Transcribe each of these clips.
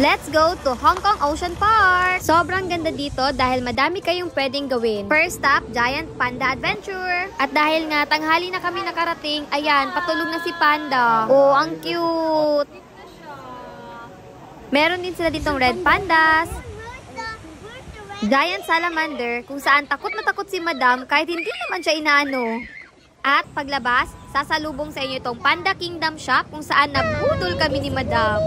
Let's go to Hong Kong Ocean Park! Sobrang ganda dito dahil madami kayong pwedeng gawin. First stop, Giant Panda Adventure. At dahil nga tanghali na kami nakarating, ayan, patulog na si Panda. Oh, ang cute! Meron din sila ditong red pandas. Giant salamander, kung saan takot na takot si Madam kahit hindi naman siya inaano. At paglabas, sasalubong sa inyo itong Panda Kingdom Shop kung saan nabudol kami ni Madam.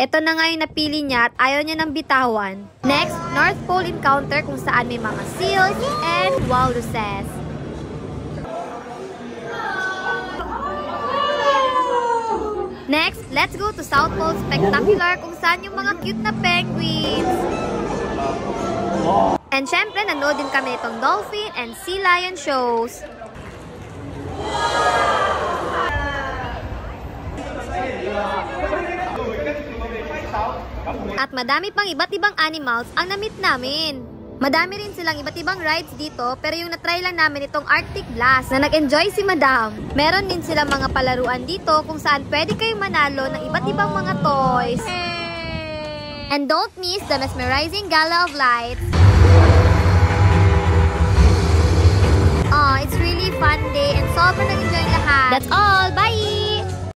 Ito na nga yung napili niya at ayaw niya ng bitawan. Next, North Pole Encounter kung saan may mga seals and walruses. Next, let's go to South Pole Spectacular kung saan yung mga cute na penguins. And syempre, nanood din kami itong dolphin and sea lion shows. At madami pang iba't ibang animals ang na-meet namin. Madami rin silang iba't ibang rides dito, pero yung na-try lang namin itong Arctic Blast na nag-enjoy si Madam. Meron din silang mga palaruan dito kung saan pwede kayong manalo ng iba't ibang mga toys. And don't miss the mesmerizing Gala of Lights. Oh, it's really fun day and sobrang nag-enjoy lahat. That's all. Bye!